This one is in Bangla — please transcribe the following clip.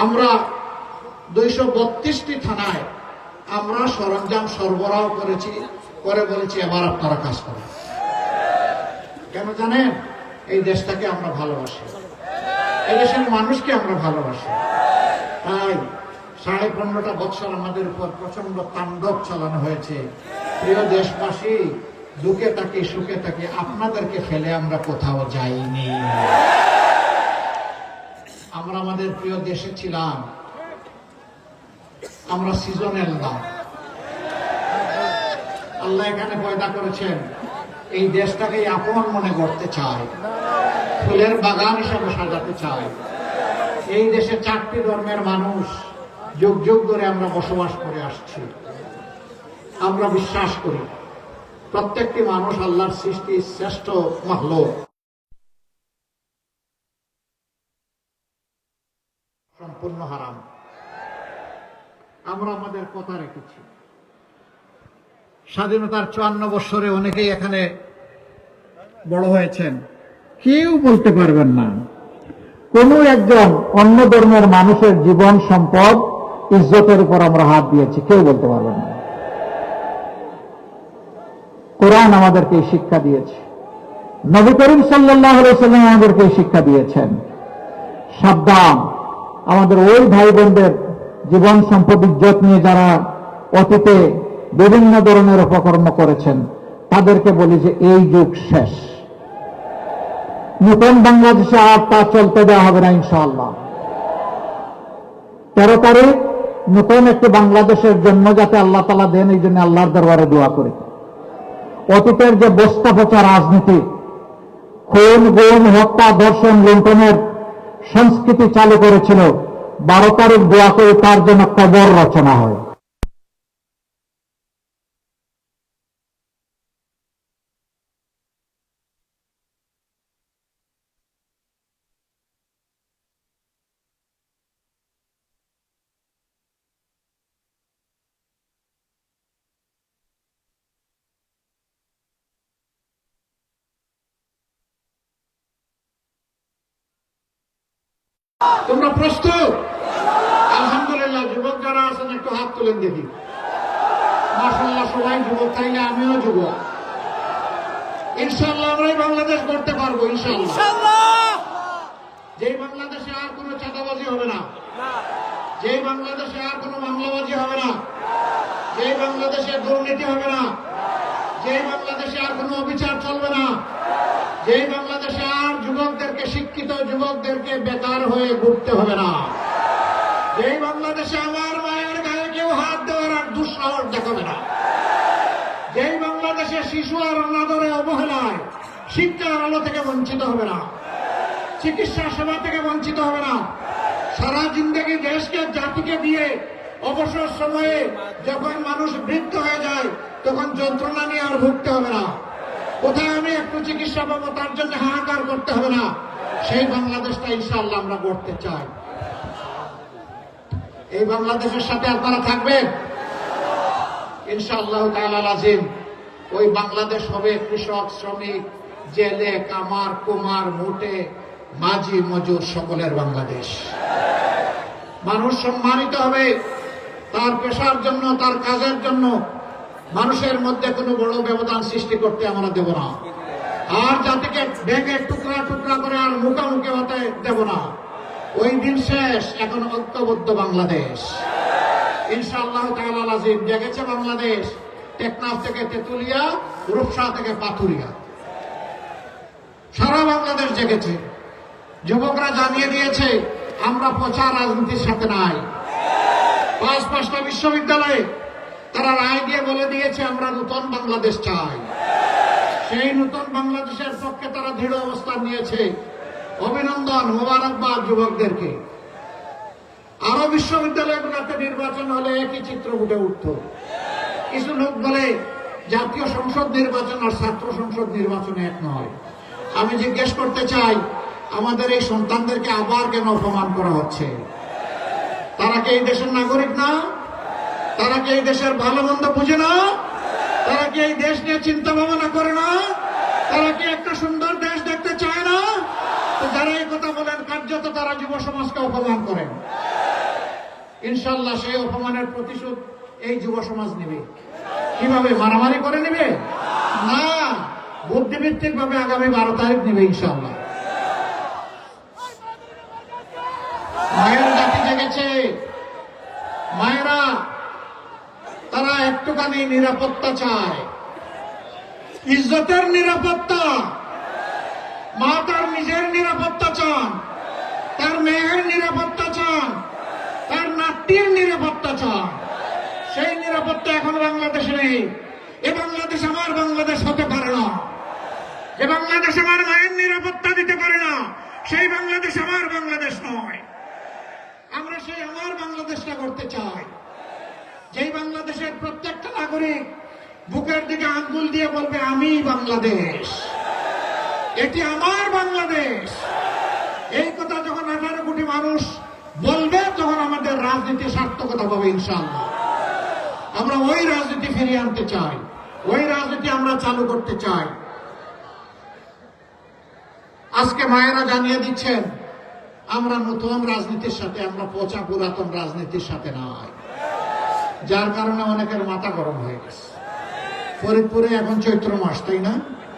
আমরা 232টি থানায় আমরা সরঞ্জাম সরবরাহ করেছি, করে বলেছি এবার আপনারা কাজ করেন। কেন জানেন? এই দেশটাকে আমরা ভালোবাসি, এই দেশের মানুষকে আমরা ভালোবাসি। তাই 15.5 বছর আমাদের উপর প্রচন্ড তাণ্ডব চালানো হয়েছে। প্রিয় দেশবাসী, দুঃখে থাকি সুখে থাকি, আপনাদেরকে ফেলে আমরা কোথাও যাইনি। আমরা আমাদের প্রিয় দেশে ছিলাম, আমরা সিজনাল না। আল্লাহ এখানে পয়দা করেছেন, এই দেশটাকে আপন মনে করতে চায়, ফুলের বাগান হিসাবে সাজাতে চায়। এই দেশে 4টি ধর্মের মানুষ যুগ যুগ ধরে আমরা বসবাস করে আসছি। আমরা বিশ্বাস করি প্রত্যেকটি মানুষ আল্লাহর সৃষ্টি শ্রেষ্ঠ মাখলুক। সম্পূর্ণ হারাম। আমরা আমাদের কথা রেখেছি। স্বাধীনতার 54 বছরে অনেকেই এখানে বড় হয়েছেন, কেউ বলতে পারবেন না কোন একজন অন্য ধর্মের মানুষের জীবন সম্পদ ইজ্জতের উপর আমরা হাত দিয়েছি, কেউ বলতে পারবেন না। কোরআন আমাদেরকে শিক্ষা দিয়েছে, নবী করিম সাল্লাল্লাহু আলাইহি ওয়াসাল্লাম আমাদেরকে শিক্ষা দিয়েছেন। সাবধান, আমাদের ওই ভাই বোনদের জীবন সম্পদ ইজ্জত নিয়ে যারা অতীতে বিভিন্ন ধরনের অপকর্ম করেছেন, তাদেরকে বলি যে এই যুগ শেষ। নতুন বাংলাদেশে আর তা চলতে দেওয়া হবে না ইনশাআল্লাহ। 13 তারিখ নতুন একটি বাংলাদেশের জন্য যাতে আল্লাহ তাআলা দেন, এই জন্য আল্লাহর দরবারে দোয়া করি। অতীতের যে বস্তা পচা রাজনীতি, খুন গুম হত্যা ধর্ষণ লুণ্ঠনের সংস্কৃতি চালু করেছিল, 12 তারিখ দোয়া করে তার জন্য কবর রচনা হয়। তোমরা প্রস্তুত? আলহামদুলিল্লাহ। যুবক যারা আছেন একটু হাত তুলেন দেখি। মাশাআল্লাহ, সবাই যুবক, তাইলে আমিও যুবক। ইনশাআল্লাহ আমরাই বাংলাদেশ গড়তে পারবো ইনশাআল্লাহ। যেই বাংলাদেশে আর কোনো চাঁদাবাজি হবে না, যেই বাংলাদেশে আর কোনো মামলাবাজি হবে না, যেই বাংলাদেশে দুর্নীতি হবে না, যেই বাংলাদেশে আর কোনো অবিচার চলবে না, যেই বাংলাদেশে আর যুবকদেরকে, শিক্ষিত যুবকদেরকে বেকার হয়ে ঘুরতে হবে না, যেই বাংলাদেশে আমার মায়ের গায়ে কেউ হাত দেওয়ার আর দুঃসাহস দেখাবে না, যেই বাংলাদেশে শিশু আর অনাদরে অবহেলায় শিক্ষার আলো থেকে বঞ্চিত হবে না, চিকিৎসা সেবা থেকে বঞ্চিত হবে না, সারা জিন্দেগি দেশকে জাতিকে দিয়ে অবসর সময়ে যখন মানুষ বৃদ্ধ হয়ে যায় তখন যন্ত্রণা নিয়ে আর ভুগতে হবে না, কোথায় আমি একটু চিকিৎসা পাবো তার জন্য হাহাকার করতে হবে না, সেই বাংলাদেশটা ইনশাআল্লাহ আমরা গড়তে চাই। এই বাংলাদেশের সাথে আপনারা থাকবেন ইনশাআল্লাহ তাআলা আজিম। ওই বাংলাদেশ হবে কৃষক, শ্রমিক, জেলে, কামার, কুমার, মোটে, মাঝি, মজুর সকলের বাংলাদেশ। মানুষ সম্মানিত হবে তার পেশার জন্য, তার কাজের জন্য। মানুষের মধ্যে কোনো বড় ব্যবধান সৃষ্টি করতে আমরা দেব না। আর জাতিকে ভেঙে টুকরা টুকরা করে আর মুখোমুখি হতে দেব না। ওই দিন শেষ, এখন ঐক্যবদ্ধ বাংলাদেশ ইনশাআল্লাহ তাআলা আজিম। জেগেছে বাংলাদেশ, টেকনাফ থেকে তেতুলিয়া, রূপসা থেকে পাথুরিয়া, সারা বাংলাদেশ জেগেছে। যুবকরা জানিয়ে দিয়েছে আমরা পচা রাজনীতির সাথে নাই। 5টা বিশ্ববিদ্যালয়ে তারা রায় দিয়ে বলে দিয়েছে আমরা নতুন বাংলাদেশ চাই। সেই নতুন বাংলাদেশের পক্ষে তারা দৃঢ় অবস্থান নিয়েছে। অভিনন্দন, মোবারকবাদ যুবকদেরকে। আরো বিশ্ববিদ্যালয়গুলোতে নির্বাচন হলে একই চিত্র ফুটে উঠত। কিছু লোক বলে জাতীয় সংসদ নির্বাচন আর ছাত্র সংসদ নির্বাচনে এক নয়। আমি জিজ্ঞেস করতে চাই, আমাদের এই সন্তানদেরকে আবার কেন অপমান করা হচ্ছে? তারা কি এই দেশের নাগরিক না? তারা কি এই দেশের ভালো মন্দ বুঝে না? তারা কি এই দেশ নিয়ে চিন্তা ভাবনা করে না? তারা কি একটা সুন্দর দেশ দেখতে চায় না? তো যারা এই কথা বলেন কার্যত তারা যুব সমাজকে অপমান করেন। ইনশাল্লাহ সেই অপমানের প্রতিশোধ এই যুব সমাজ নেবে। কিভাবে? মারামারি করে নেবে না, বুদ্ধিভিত্তিক ভাবে আগামী 12 তারিখ নেবে ইনশাল্লাহ। মায়ের জাতি জেগেছে, মায়েরা তারা একটুখানি নিরাপত্তা চায়, ইজ্জতের নিরাপত্তা। মা তার নিজের নিরাপত্তা চান, তার মেয়ের নিরাপত্তা চান, তার নাতির নিরাপত্তা চান। সেই নিরাপত্তা এখন বাংলাদেশে নেই। এ বাংলাদেশ আমার বাংলাদেশ হতে পারে না। যে বাংলাদেশ আমার মায়ের নিরাপত্তা দিতে পারে না, সেই বাংলাদেশ আমার বাংলাদেশ নয়। আমরা সেই আমার বাংলাদেশটা করতে চাই, যেই বাংলাদেশের প্রত্যেকটা নাগরিক বুকের দিকে আঙ্গুল দিয়ে বলবে আমি বাংলাদেশ, এটি আমার বাংলাদেশ। এই কথা যখন 18 কোটি মানুষ বলবে, তখন আমাদের রাজনীতি সার্থকতা পাবে ইনশাআল্লাহ। আমরা ওই রাজনীতি ফিরিয়ে আনতে চাই, ওই রাজনীতি আমরা চালু করতে চাই। আজকে মায়েরা জানিয়ে দিচ্ছেন আমরা নতুন রাজনীতির সাথে, আমরা পচা পুরাতন রাজনীতির সাথে নয়, যার কারণে অনেকের মাথা গরম হয়ে গেছে। ফরিদপুরে এখন চৈত্র মাস, তাই না?